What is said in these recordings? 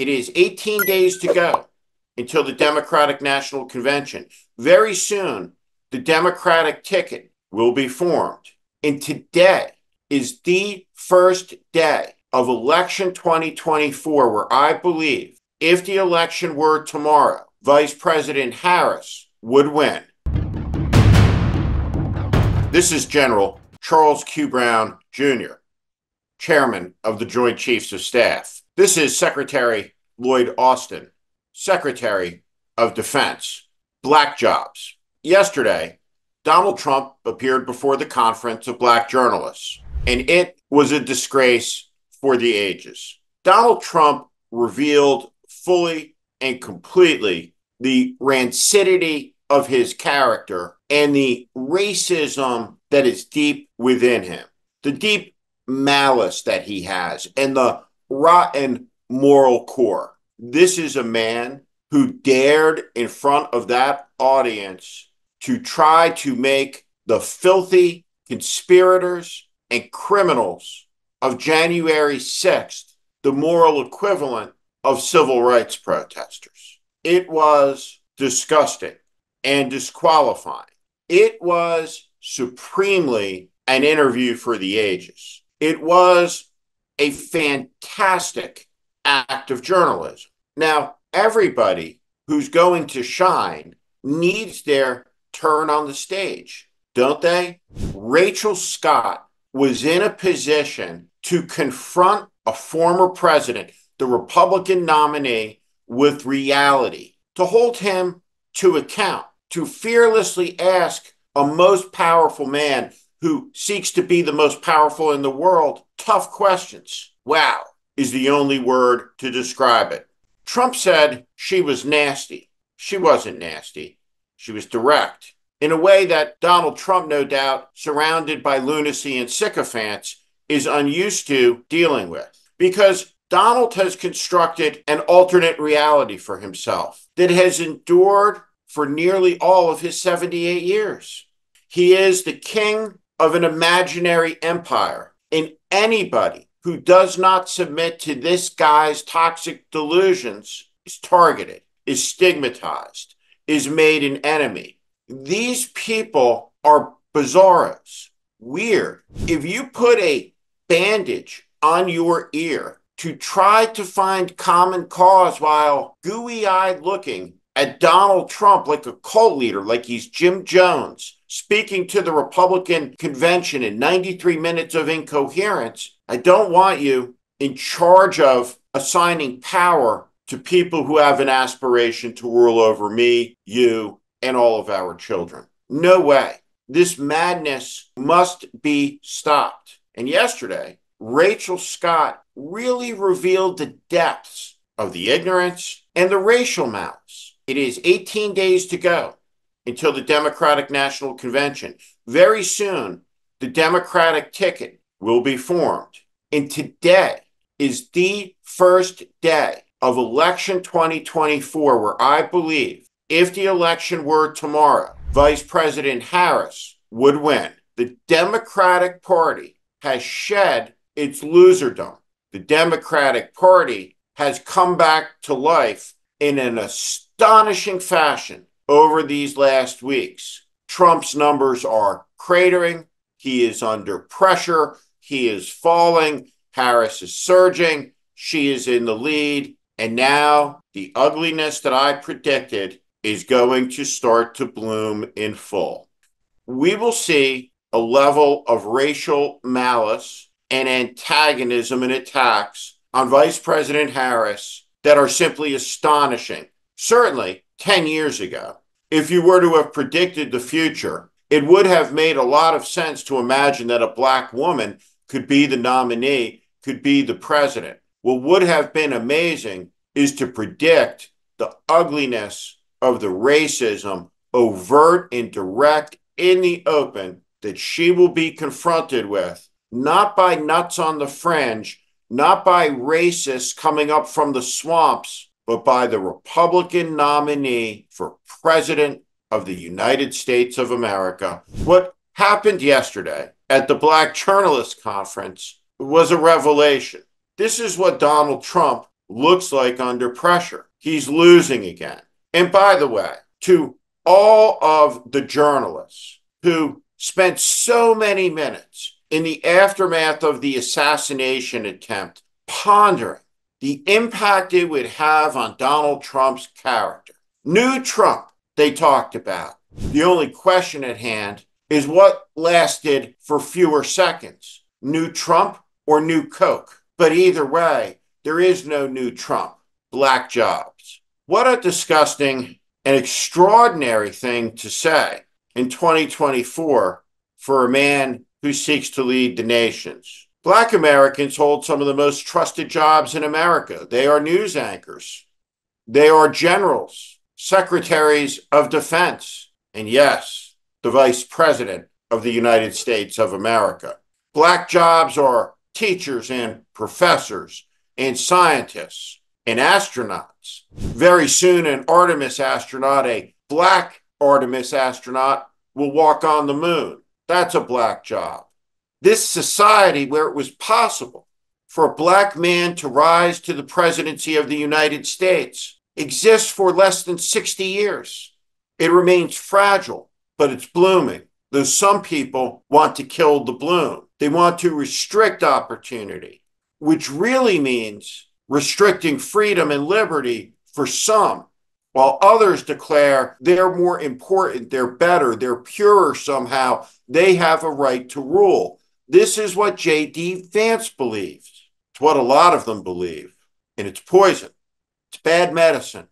It is 18 days to go until the Democratic National Convention. Very soon, the Democratic ticket will be formed. And today is the first day of election 2024 where I believe if the election were tomorrow, Vice President Harris would win. This is General Charles Q. Brown, Jr., Chairman of the Joint Chiefs of Staff. This is Secretary Lloyd Austin, Secretary of Defense. Black jobs. Yesterday, Donald Trump appeared before the Conference of Black Journalists, and it was a disgrace for the ages. Donald Trump revealed fully and completely the rancidity of his character and the racism that is deep within him, the deep malice that he has, and the rotten moral core. This is a man who dared in front of that audience to try to make the filthy conspirators and criminals of January 6th the moral equivalent of civil rights protesters. It was disgusting and disqualifying. It was supremely an interview for the ages. It was a fantastic act of journalism. Now, everybody who's going to shine needs their turn on the stage, don't they? Rachel Scott was in a position to confront a former president, the Republican nominee, with reality, to hold him to account, to fearlessly ask a most powerful man who seeks to be the most powerful in the world tough questions. Wow is the only word to describe it. Trump said she was nasty. She wasn't nasty. She was direct, in a way that Donald Trump, no doubt, surrounded by lunacy and sycophants, is unused to dealing with. Because Donald has constructed an alternate reality for himself that has endured for nearly all of his 78 years. He is the king of an imaginary empire, and anybody who does not submit to this guy's toxic delusions is targeted, is stigmatized, is made an enemy. These people are bizarros, weird. If you put a bandage on your ear to try to find common cause while gooey-eyed looking at Donald Trump like a cult leader, like he's Jim Jones, speaking to the Republican convention in 93 minutes of incoherence, I don't want you in charge of assigning power to people who have an aspiration to rule over me, you, and all of our children. No way. This madness must be stopped. And yesterday, Rachel Scott really revealed the depths of the ignorance and the racial malice. It is 18 days to go until the Democratic National Convention. Very soon, the Democratic ticket will be formed. And today is the first day of election 2024 where I believe if the election were tomorrow, Vice President Harris would win. The Democratic Party has shed its loserdom. The Democratic Party has come back to life in an astonishing fashion over these last weeks. Trump's numbers are cratering. He is under pressure. He is falling. Harris is surging. She is in the lead. And now the ugliness that I predicted is going to start to bloom in full. We will see a level of racial malice and antagonism and attacks on Vice President Harris that are simply astonishing. Certainly, 10 years ago, if you were to have predicted the future, it would have made a lot of sense to imagine that a black woman could be the nominee, could be the president. What would have been amazing is to predict the ugliness of the racism, overt and direct in the open, that she will be confronted with, not by nuts on the fringe, not by racists coming up from the swamps, but by the Republican nominee for president of the United States of America. What happened yesterday at the Black Journalists Conference was a revelation. This is what Donald Trump looks like under pressure. He's losing again. And by the way, to all of the journalists who spent so many minutes in the aftermath of the assassination attempt pondering the impact it would have on Donald Trump's character. New Trump, they talked about. The only question at hand is what lasted for fewer seconds, new Trump or new Coke. But either way, there is no new Trump, black jobs. What a disgusting and extraordinary thing to say in 2024 for a man who seeks to lead the nations. Black Americans hold some of the most trusted jobs in America. They are news anchors. They are generals, secretaries of defense, and yes, the vice president of the United States of America. Black jobs are teachers and professors and scientists and astronauts. Very soon, an Artemis astronaut, a black Artemis astronaut, will walk on the moon. That's a black job. This society where it was possible for a black man to rise to the presidency of the United States exists for less than 60 years. It remains fragile, but it's blooming. Though some people want to kill the bloom. They want to restrict opportunity, which really means restricting freedom and liberty for some, while others declare they're more important, they're better, they're purer somehow, they have a right to rule. This is what J.D. Vance believes. It's what a lot of them believe. And it's poison. It's bad medicine.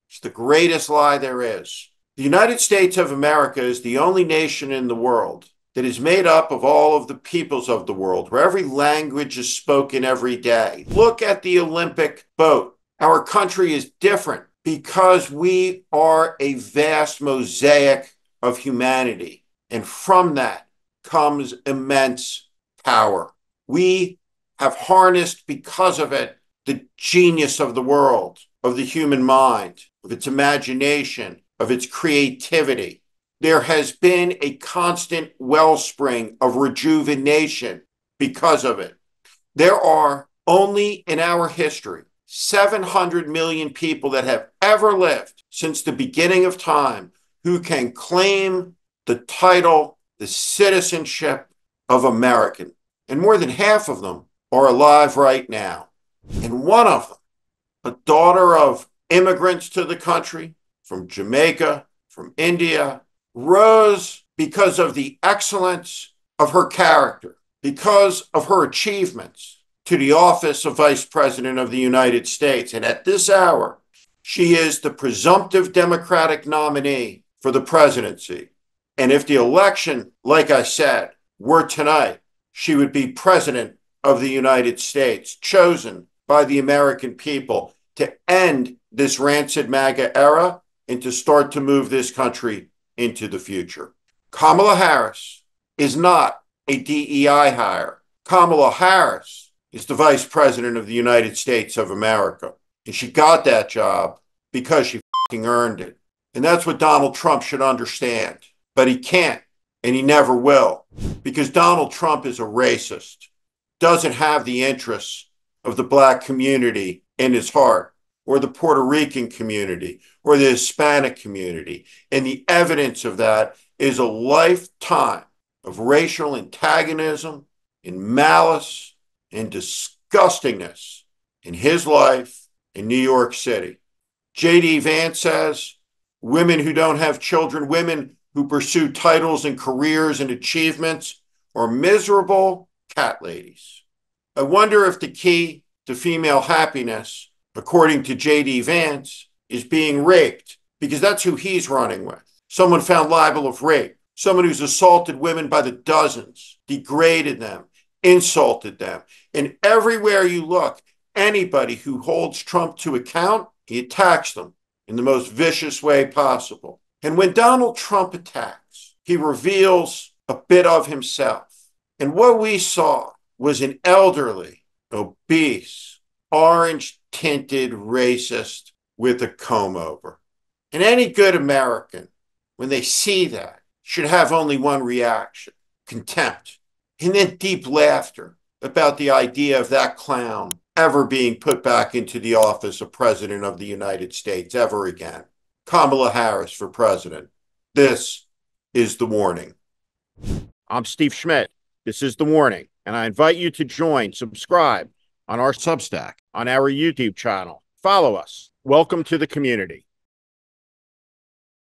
It's the greatest lie there is. The United States of America is the only nation in the world that is made up of all of the peoples of the world, where every language is spoken every day. Look at the Olympic boat. Our country is different because we are a vast mosaic of humanity. And from that comes immense power. We have harnessed, because of it, the genius of the world, of the human mind, of its imagination, of its creativity. There has been a constant wellspring of rejuvenation because of it. There are only in our history 700 million people that have ever lived since the beginning of time who can claim the title, the citizenship of American. And more than half of them are alive right now. And one of them, a daughter of immigrants to the country from Jamaica, from India, rose because of the excellence of her character, because of her achievements, to the office of Vice President of the United States. And at this hour, she is the presumptive Democratic nominee for the presidency. And if the election, like I said, were tonight, she would be President of the United States, chosen by the American people to end this rancid MAGA era and to start to move this country into the future. Kamala Harris is not a DEI hire. Kamala Harris is the Vice President of the United States of America. And she got that job because she fucking earned it. And that's what Donald Trump should understand. But he can't, and he never will, because Donald Trump is a racist, doesn't have the interests of the black community in his heart, or the Puerto Rican community, or the Hispanic community. And the evidence of that is a lifetime of racial antagonism and malice and disgustingness in his life in New York City. J.D. Vance says, women who don't have children, women who pursue titles and careers and achievements are miserable cat ladies. I wonder if the key to female happiness, according to J.D. Vance, is being raped, because that's who he's running with. Someone found liable of rape, someone who's assaulted women by the dozens, degraded them, insulted them. And everywhere you look, anybody who holds Trump to account, he attacks them in the most vicious way possible. And when Donald Trump attacks, he reveals a bit of himself. And what we saw was an elderly, obese, orange-tinted racist with a comb-over. And any good American, when they see that, should have only one reaction: contempt, and then deep laughter. about the idea of that clown ever being put back into the office of President of the United States ever again. Kamala Harris for president. This is The Warning. I'm Steve Schmidt. This is The Warning, and I invite you to subscribe on our Substack, on our YouTube channel. Follow us. Welcome to the community.